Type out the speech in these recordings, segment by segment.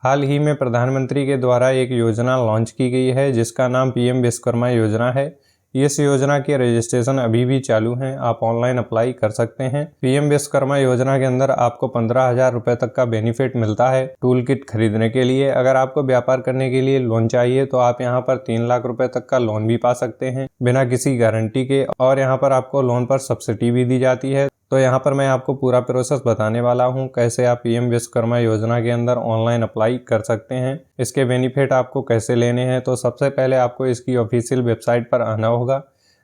हाल ही में प्रधानमंत्री के द्वारा एक योजना लॉन्च की गई है जिसका नाम पीएम विश्वकर्मा योजना है। इस योजना के रजिस्ट्रेशन अभी भी चालू हैं, आप ऑनलाइन अप्लाई कर सकते हैं। पीएम विश्वकर्मा योजना के अंदर आपको 15,000 रुपये तक का बेनिफिट मिलता है टूल किट खरीदने के लिए। अगर आपको व्यापार करने के लिए लोन चाहिए तो आप यहां पर 3 लाख रुपए तक का लोन भी पा सकते हैं बिना किसी गारंटी के, और यहां पर आपको लोन पर सब्सिडी भी दी जाती है। तो यहाँ पर मैं आपको पूरा प्रोसेस बताने वाला हूँ कैसे आप पीएम विश्वकर्मा योजना के अंदर ऑनलाइन अप्लाई कर सकते हैं, इसके बेनिफिट आपको कैसे लेने हैं। तो सबसे पहले आपको इसकी ऑफिशियल वेबसाइट पर आना होगा,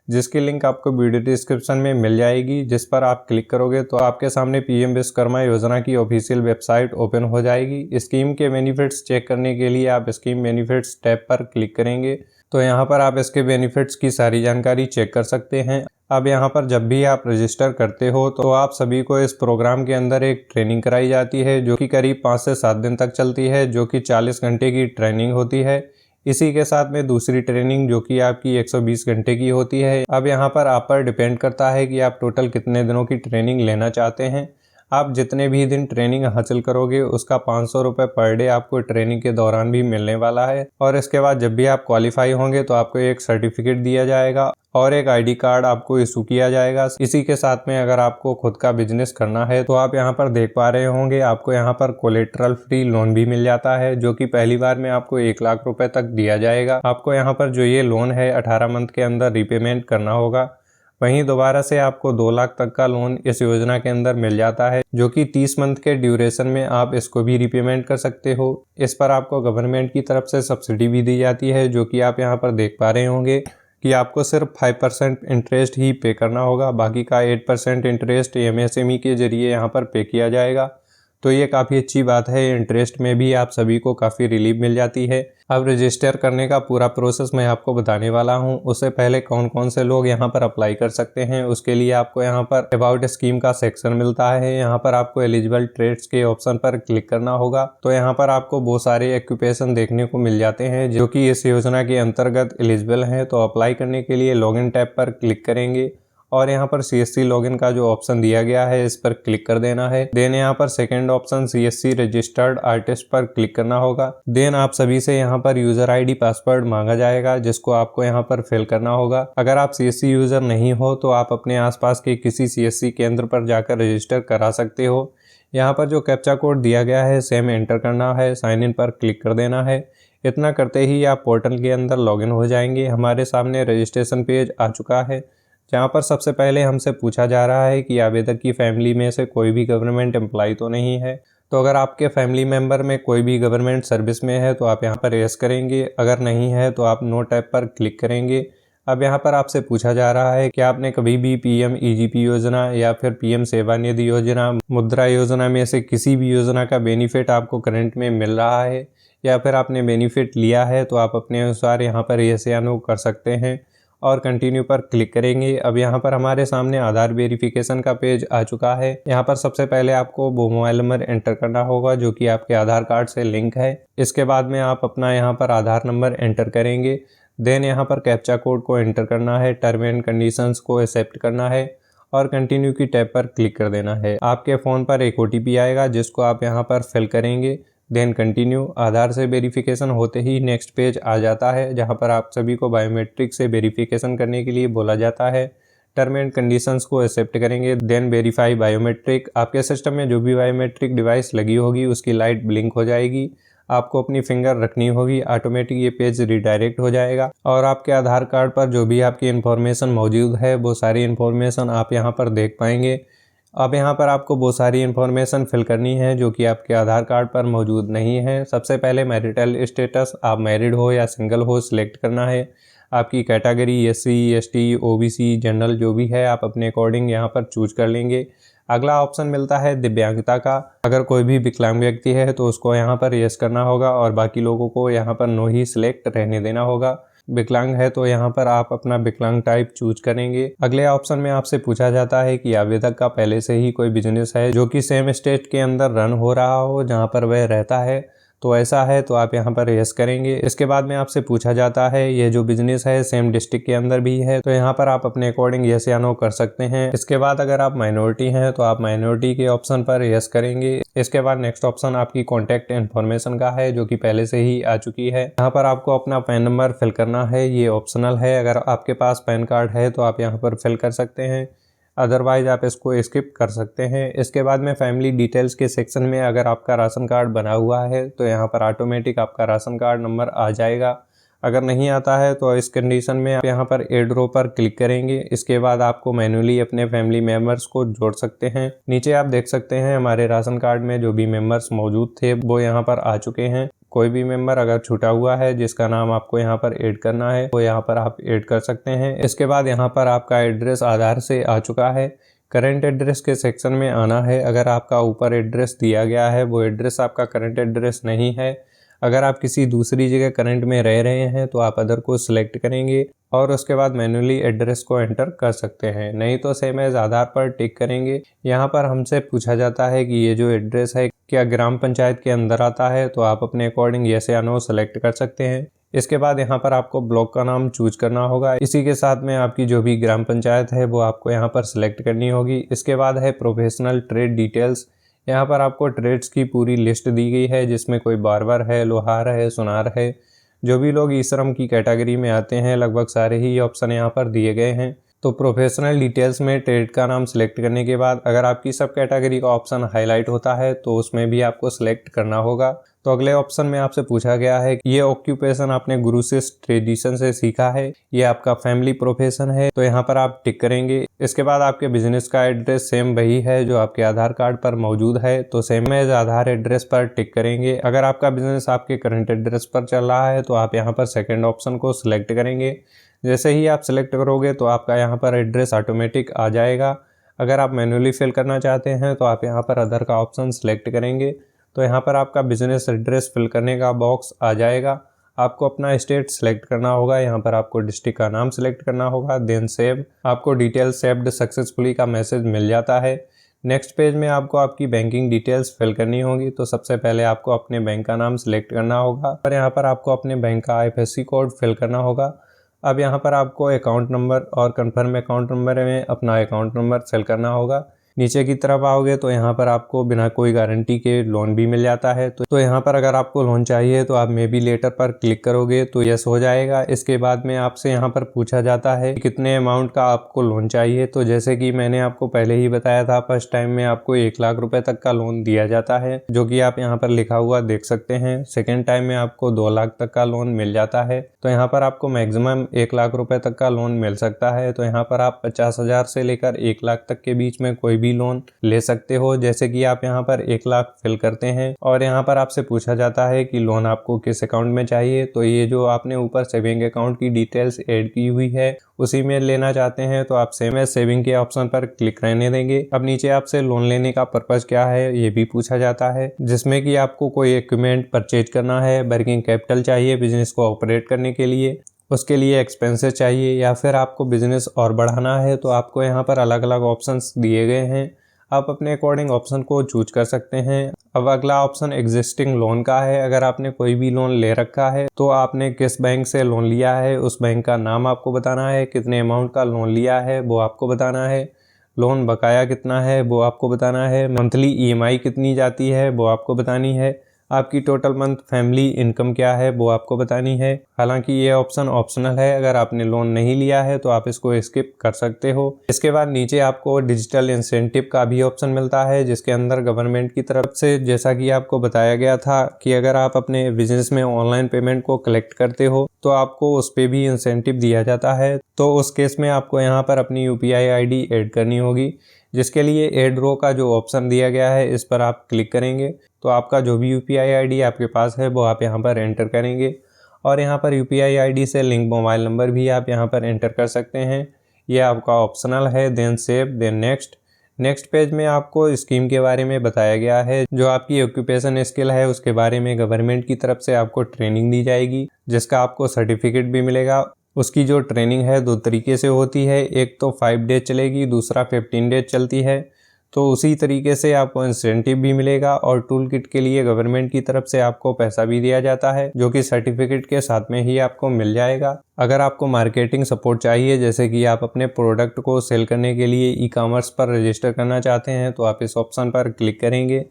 जिसकी लिंक आपको वीडियो डिस्क्रिप्शन में मिल जाएगी। जिस पर आप क्लिक करोगे तो आपके सामने पीएम विश्वकर्मा योजना की ऑफिशियल वेबसाइट ओपन हो जाएगी। स्कीम के बेनिफिट्स चेक करने के लिए आप स्कीम बेनिफिट्स टैब पर क्लिक करेंगे तो यहाँ पर आप इसके बेनिफिट्स की सारी जानकारी चेक कर सकते हैं। अब यहाँ पर जब भी आप रजिस्टर करते हो तो आप सभी को इस प्रोग्राम के अंदर एक ट्रेनिंग कराई जाती है जो कि करीब 5 से 7 दिन तक चलती है, जो कि 40 घंटे की ट्रेनिंग होती है। इसी के साथ में दूसरी ट्रेनिंग जो कि आपकी 120 घंटे की होती है। अब यहाँ पर आप पर डिपेंड करता है कि आप टोटल कितने दिनों की ट्रेनिंग लेना चाहते हैं। आप जितने भी दिन ट्रेनिंग हासिल करोगे उसका 500 रुपये पर डे आपको ट्रेनिंग के दौरान भी मिलने वाला है। और इसके बाद जब भी आप क्वालिफाई होंगे तो आपको एक सर्टिफिकेट दिया जाएगा और एक आईडी कार्ड आपको इशू किया जाएगा। इसी के साथ में अगर आपको खुद का बिजनेस करना है तो आप यहाँ पर देख पा रहे होंगे आपको यहाँ पर कोलेटरल फ्री लोन भी मिल जाता है, जो कि पहली बार में आपको 1 लाख रुपए तक दिया जाएगा। आपको यहाँ पर जो ये लोन है 18 मंथ के अंदर रिपेमेंट करना होगा। वहीं दोबारा से आपको 2 लाख तक का लोन इस योजना के अंदर मिल जाता है, जो कि 30 मंथ के ड्यूरेशन में आप इसको भी रिपेमेंट कर सकते हो। इस पर आपको गवर्नमेंट की तरफ से सब्सिडी भी दी जाती है, जो कि आप यहाँ पर देख पा रहे होंगे कि आपको सिर्फ 5% इंटरेस्ट ही पे करना होगा, बाकी का 8% इंटरेस्ट एमएसएमई के जरिए यहाँ पर पे किया जाएगा। तो ये काफ़ी अच्छी बात है, इंटरेस्ट में भी आप सभी को काफ़ी रिलीफ मिल जाती है। अब रजिस्टर करने का पूरा प्रोसेस मैं आपको बताने वाला हूँ। उससे पहले कौन कौन से लोग यहाँ पर अप्लाई कर सकते हैं उसके लिए आपको यहाँ पर अबाउट स्कीम का सेक्शन मिलता है। यहाँ पर आपको एलिजिबल ट्रेड्स के ऑप्शन पर क्लिक करना होगा। तो यहाँ पर आपको बहुत सारे ऑक्यूपेशन देखने को मिल जाते हैं जो कि इस योजना के अंतर्गत एलिजिबल हैं। तो अप्लाई करने के लिए लॉगिन टैब पर क्लिक करेंगे और यहाँ पर CSC लॉगिन का जो ऑप्शन दिया गया है इस पर क्लिक कर देना है। देन यहाँ पर second option CSC registered artist पर क्लिक करना होगा। देन आप सभी से यहाँ पर यूजर ID पासवर्ड मांगा जाएगा, जिसको आपको यहाँ पर फिल करना होगा। अगर आप CSC यूजर नहीं हो तो आप अपने आसपास के किसी CSC केंद्र पर जाकर रजिस्टर करा सकते हो। यहाँ पर जो कैप्चा कोड दिया गया है सेम एंटर करना है, साइन इन पर क्लिक कर देना है। इतना करते ही आप पोर्टल के अंदर लॉगिन हो जाएंगे। हमारे सामने रजिस्ट्रेशन पेज आ चुका है, जहाँ पर सबसे पहले हमसे पूछा जा रहा है कि आवेदक की फैमिली में से कोई भी गवर्नमेंट एम्प्लॉय तो नहीं है। तो अगर आपके फैमिली मेंबर में कोई भी गवर्नमेंट सर्विस में है तो आप यहाँ पर यस करेंगे, अगर नहीं है तो आप नो टैब पर क्लिक करेंगे। अब यहाँ पर आपसे पूछा जा रहा है कि आपने कभी भी PM EGP योजना या फिर PM सेवानिधि योजना, मुद्रा योजना में से किसी भी योजना का बेनिफिट आपको करंट में मिल रहा है या फिर आपने बेनिफिट लिया है, तो आप अपने अनुसार यहाँ पर यस या नो कर सकते हैं और कंटिन्यू पर क्लिक करेंगे। अब यहाँ पर हमारे सामने आधार वेरिफिकेशन का पेज आ चुका है। यहाँ पर सबसे पहले आपको वो मोबाइल नंबर एंटर करना होगा जो कि आपके आधार कार्ड से लिंक है। इसके बाद में आप अपना यहाँ पर आधार नंबर एंटर करेंगे। देन यहाँ पर कैप्चा कोड को एंटर करना है, टर्म एंड कंडीशंस को एक्सेप्ट करना है और कंटिन्यू की टैब पर क्लिक कर देना है। आपके फ़ोन पर एक OTP आएगा जिसको आप यहाँ पर फिल करेंगे। Then continue. आधार से वेरिफिकेशन होते ही नेक्स्ट पेज आ जाता है, जहां पर आप सभी को बायोमेट्रिक से वेरिफिकेशन करने के लिए बोला जाता है। टर्म एंड कंडीशंस को एक्सेप्ट करेंगे। Then verify biometric. आपके सिस्टम में जो भी बायोमेट्रिक डिवाइस लगी होगी उसकी लाइट ब्लिंक हो जाएगी, आपको अपनी फिंगर रखनी होगी, ऑटोमेटिक ये पेज रिडायरेक्ट हो जाएगा और आपके आधार कार्ड पर जो भी आपकी इन्फॉर्मेशन मौजूद है वो सारी इन्फॉर्मेशन आप यहाँ पर देख पाएंगे। अब यहाँ पर आपको बहुत सारी इन्फॉर्मेशन फिल करनी है जो कि आपके आधार कार्ड पर मौजूद नहीं है। सबसे पहले मैरिटल स्टेटस, आप मैरिड हो या सिंगल हो सिलेक्ट करना है। आपकी category SC ST OBC general जो भी है आप अपने अकॉर्डिंग यहाँ पर चूज कर लेंगे। अगला ऑप्शन मिलता है दिव्यांगता का। अगर कोई भी विकलांग व्यक्ति है तो उसको यहाँ पर यस करना होगा और बाकी लोगों को यहाँ पर नो ही सिलेक्ट रहने देना होगा। विकलांग है तो यहाँ पर आप अपना विकलांग टाइप चूज करेंगे। अगले ऑप्शन में आपसे पूछा जाता है कि आवेदक का पहले से ही कोई बिजनेस है जो कि सेम स्टेट के अंदर रन हो रहा हो जहाँ पर वह रहता है, तो ऐसा है तो आप यहाँ पर यस करेंगे। इसके बाद में आपसे पूछा जाता है ये जो बिजनेस है सेम डिस्ट्रिक्ट के अंदर भी है, तो यहाँ पर आप अपने अकॉर्डिंग यस या नो कर सकते हैं। इसके बाद अगर आप माइनॉरिटी हैं तो आप माइनॉरिटी के ऑप्शन पर यस करेंगे। इसके बाद नेक्स्ट ऑप्शन आपकी कॉन्टैक्ट इन्फॉर्मेशन का है जो कि पहले से ही आ चुकी है। यहाँ पर आपको अपना पैन नंबर फिल करना है, ये ऑप्शनल है। अगर आपके पास पैन कार्ड है तो आप यहाँ पर फिल कर सकते हैं, अदरवाइज आप इसको स्किप कर सकते हैं। इसके बाद में फैमिली डिटेल्स के सेक्शन में अगर आपका राशन कार्ड बना हुआ है तो यहाँ पर ऑटोमेटिक आपका राशन कार्ड नंबर आ जाएगा। अगर नहीं आता है तो इस कंडीशन में आप यहाँ पर एड रो पर क्लिक करेंगे। इसके बाद आपको मैन्युअली अपने फैमिली मेम्बर्स को जोड़ सकते हैं। नीचे आप देख सकते हैं हमारे राशन कार्ड में जो भी मेंबर्स मौजूद थे वो यहाँ पर आ चुके हैं। कोई भी मेंबर अगर छूटा हुआ है जिसका नाम आपको यहाँ पर ऐड करना है वो यहाँ पर आप ऐड कर सकते हैं। इसके बाद यहाँ पर आपका एड्रेस आधार से आ चुका है। करंट एड्रेस के सेक्शन में आना है। अगर आपका ऊपर एड्रेस दिया गया है वो एड्रेस आपका करंट एड्रेस नहीं है, अगर आप किसी दूसरी जगह करंट में रह रहे हैं तो आप अदर को सिलेक्ट करेंगे और उसके बाद मैन्युअली एड्रेस को एंटर कर सकते हैं, नहीं तो सेम एज आधार पर टिक करेंगे। यहाँ पर हमसे पूछा जाता है कि ये जो एड्रेस है क्या ग्राम पंचायत के अंदर आता है, तो आप अपने अकॉर्डिंग यस या नो सेलेक्ट कर सकते हैं। इसके बाद यहाँ पर आपको ब्लॉक का नाम चूज करना होगा। इसी के साथ में आपकी जो भी ग्राम पंचायत है वो आपको यहाँ पर सिलेक्ट करनी होगी। इसके बाद है प्रोफेशनल ट्रेड डिटेल्स। यहाँ पर आपको ट्रेड्स की पूरी लिस्ट दी गई है जिसमें कोई बार्बर है, लोहार है, सुनार है, जो भी लोग ई श्रम की कैटेगरी में आते हैं लगभग सारे ही ऑप्शन यहाँ पर दिए गए हैं। तो प्रोफेशनल डिटेल्स में ट्रेड का नाम सिलेक्ट करने के बाद अगर आपकी सब कैटेगरी का ऑप्शन हाईलाइट होता है तो उसमें भी आपको सिलेक्ट करना होगा। तो अगले ऑप्शन में आपसे पूछा गया है कि ये ऑक्यूपेशन आपने गुरु से ट्रेडिशन से सीखा है, ये आपका फैमिली प्रोफेशन है, तो यहाँ पर आप टिक करेंगे। इसके बाद आपके बिजनेस का एड्रेस सेम वही है जो आपके आधार कार्ड पर मौजूद है, तो सेम एज आधार एड्रेस पर टिक करेंगे। अगर आपका बिजनेस आपके करंट एड्रेस पर चल रहा है तो आप यहाँ पर सेकेंड ऑप्शन को सिलेक्ट करेंगे। जैसे ही आप सिलेक्ट करोगे तो आपका यहाँ पर एड्रेस ऑटोमेटिक आ जाएगा। अगर आप मैन्युअली फिल करना चाहते हैं तो आप यहाँ पर अदर का ऑप्शन सिलेक्ट करेंगे, तो यहाँ पर आपका बिजनेस एड्रेस फिल करने का बॉक्स आ जाएगा। आपको अपना स्टेट सिलेक्ट करना होगा, यहाँ पर आपको डिस्ट्रिक्ट का नाम सिलेक्ट करना होगा, देन सेव। आपको डिटेल सेव्ड सक्सेसफुली का मैसेज मिल जाता है। नेक्स्ट पेज में आपको आपकी बैंकिंग डिटेल्स फिल करनी होगी। तो सबसे पहले आपको अपने बैंक का नाम सिलेक्ट करना होगा और यहाँ पर आपको अपने बैंक का IFSC कोड फिल करना होगा। अब यहाँ पर आपको अकाउंट नंबर और कन्फर्म अकाउंट नंबर में अपना अकाउंट नंबर फिल करना होगा। नीचे की तरफ आओगे तो यहाँ पर आपको बिना कोई गारंटी के लोन भी मिल जाता है। तो यहाँ पर अगर आपको लोन चाहिए तो आप मे बी लेटर पर क्लिक करोगे तो यस हो जाएगा। इसके बाद में आपसे यहाँ पर पूछा जाता है कितने अमाउंट का आपको लोन चाहिए। तो जैसे कि मैंने आपको पहले ही बताया था, फर्स्ट टाइम में आपको 1 लाख रुपए तक का लोन दिया जाता है, जो कि आप यहाँ पर लिखा हुआ देख सकते हैं। सेकेंड टाइम में आपको 2 लाख तक का लोन मिल जाता है। तो यहाँ पर आपको मैक्सिमम 1 लाख रुपए तक का लोन मिल सकता है। तो यहाँ पर आप 50,000 से लेकर 1 लाख तक के बीच में कोई भी लोन ले सकते हो। जैसे कि आप यहाँ पर 1 लाख फिल करते हैं और यहाँ पर आपसे पूछा जाता है कि लोन आपको किस अकाउंट में चाहिए। तो ये जो आपने ऊपर सेविंग अकाउंट की डिटेल्स ऐड की हुई है उसी में लेना चाहते हैं तो आप सेम एज सेविंग के ऑप्शन पर क्लिक रहने देंगे। अब नीचे आपसे लोन लेने का पर्पज क्या है ये भी पूछा जाता है, जिसमें कि आपको कोई इक्विपमेंट परचेज करना है, वर्किंग कैपिटल चाहिए बिजनेस को ऑपरेट करने के लिए, उसके लिए एक्सपेंसेस चाहिए, या फिर आपको बिजनेस और बढ़ाना है। तो आपको यहाँ पर अलग अलग ऑप्शंस दिए गए हैं, आप अपने अकॉर्डिंग ऑप्शन को चूज कर सकते हैं। अब अगला ऑप्शन एग्जिस्टिंग लोन का है। अगर आपने कोई भी लोन ले रखा है तो आपने किस बैंक से लोन लिया है उस बैंक का नाम आपको बताना है, कितने अमाउंट का लोन लिया है वो आपको बताना है, लोन बकाया कितना है वो आपको बताना है, मंथली EMI कितनी जाती है वो आपको बतानी है, आपकी टोटल मंथ फैमिली इनकम क्या है वो आपको बतानी है। हालांकि ये ऑप्शन ऑप्शनल है, अगर आपने लोन नहीं लिया है तो आप इसको स्किप कर सकते हो। इसके बाद नीचे आपको डिजिटल इंसेंटिव का भी ऑप्शन मिलता है, जिसके अंदर गवर्नमेंट की तरफ से जैसा कि आपको बताया गया था कि अगर आप अपने बिजनेस में ऑनलाइन पेमेंट को कलेक्ट करते हो तो आपको उस पर भी इंसेंटिव दिया जाता है। तो उस केस में आपको यहाँ पर अपनी UPI ID ऐड करनी होगी, जिसके लिए एड रो का जो ऑप्शन दिया गया है इस पर आप क्लिक करेंगे तो आपका जो भी UPI ID आपके पास है वो आप यहाँ पर एंटर करेंगे और यहाँ पर UPI ID से लिंक मोबाइल नंबर भी आप यहाँ पर एंटर कर सकते हैं। ये आपका ऑप्शनल है। Then save, then next page में आपको स्कीम के बारे में बताया गया है। जो आपकी ऑक्यूपेशन स्किल है उसके बारे में गवर्नमेंट की तरफ से आपको ट्रेनिंग दी जाएगी, जिसका आपको सर्टिफिकेट भी मिलेगा। उसकी जो ट्रेनिंग है 2 तरीके से होती है, एक तो 5 डेज चलेगी, दूसरा 15 डेज चलती है। तो उसी तरीके से आपको इंसेंटिव भी मिलेगा और टूल किट के लिए गवर्नमेंट की तरफ से आपको पैसा भी दिया जाता है, जो कि सर्टिफिकेट के साथ में ही आपको मिल जाएगा। अगर आपको मार्केटिंग सपोर्ट चाहिए, जैसे कि आप अपने प्रोडक्ट को सेल करने के लिए ई-कॉमर्स पर रजिस्टर करना चाहते हैं, तो आप इस ऑप्शन पर क्लिक करेंगे।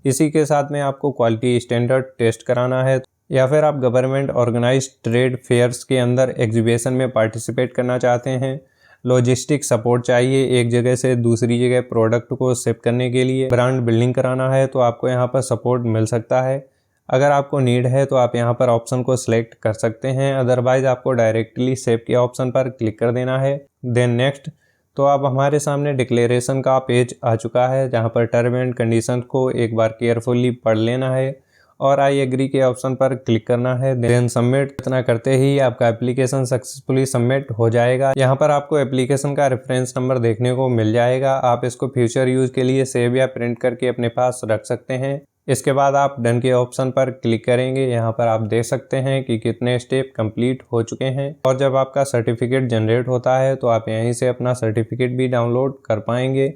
इसी के साथ में आपको क्वालिटी स्टैंडर्ड टेस्ट कराना है, या फिर आप गवर्नमेंट ऑर्गेनाइज्ड ट्रेड फेयर्स के अंदर एग्जीबिशन में पार्टिसिपेट करना चाहते हैं, लॉजिस्टिक सपोर्ट चाहिए एक जगह से दूसरी जगह प्रोडक्ट को शिप करने के लिए, ब्रांड बिल्डिंग कराना है, तो आपको यहाँ पर सपोर्ट मिल सकता है। अगर आपको नीड है तो आप यहाँ पर ऑप्शन को सिलेक्ट कर सकते हैं, अदरवाइज आपको डायरेक्टली सेव के ऑप्शन पर क्लिक कर देना है। देन नेक्स्ट, तो अब हमारे सामने डिक्लेरेशन का पेज आ चुका है, जहाँ पर टर्म एंड कंडीशन को एक बार केयरफुली पढ़ लेना है और आई एग्री के ऑप्शन पर क्लिक करना है। Then submit. इतना करते ही आपका एप्लीकेशन सक्सेसफुली सबमिट हो जाएगा। यहाँ पर आपको एप्लीकेशन का रेफरेंस नंबर देखने को मिल जाएगा। आप इसको फ्यूचर यूज के लिए सेव या प्रिंट करके अपने पास रख सकते हैं। इसके बाद आप डन के ऑप्शन पर क्लिक करेंगे। यहाँ पर आप देख सकते हैं कि कितने स्टेप कंप्लीट हो चुके हैं और जब आपका सर्टिफिकेट जनरेट होता है तो आप यहीं से अपना सर्टिफिकेट भी डाउनलोड कर पाएंगे।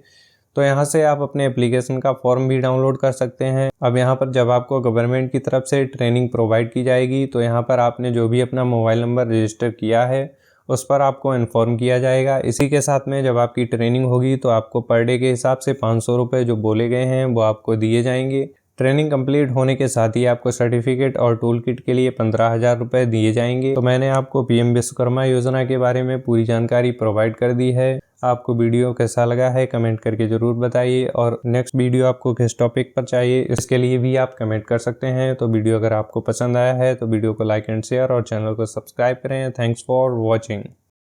तो यहाँ से आप अपने एप्लीकेशन का फॉर्म भी डाउनलोड कर सकते हैं। अब यहाँ पर जब आपको गवर्नमेंट की तरफ से ट्रेनिंग प्रोवाइड की जाएगी, तो यहाँ पर आपने जो भी अपना मोबाइल नंबर रजिस्टर किया है उस पर आपको इन्फॉर्म किया जाएगा। इसी के साथ में जब आपकी ट्रेनिंग होगी तो आपको पर डे के हिसाब से 500 रुपये जो बोले गए हैं वो आपको दिए जाएंगे। ट्रेनिंग कंप्लीट होने के साथ ही आपको सर्टिफिकेट और टूल किट के लिए 15,000 रुपये दिए जाएंगे। तो मैंने आपको पीएम विश्वकर्मा योजना के बारे में पूरी जानकारी प्रोवाइड कर दी है। आपको वीडियो कैसा लगा है कमेंट करके ज़रूर बताइए, और नेक्स्ट वीडियो आपको किस टॉपिक पर चाहिए इसके लिए भी आप कमेंट कर सकते हैं। तो वीडियो अगर आपको पसंद आया है तो वीडियो को लाइक एंड शेयर और चैनल को सब्सक्राइब करें। Thanks for watching.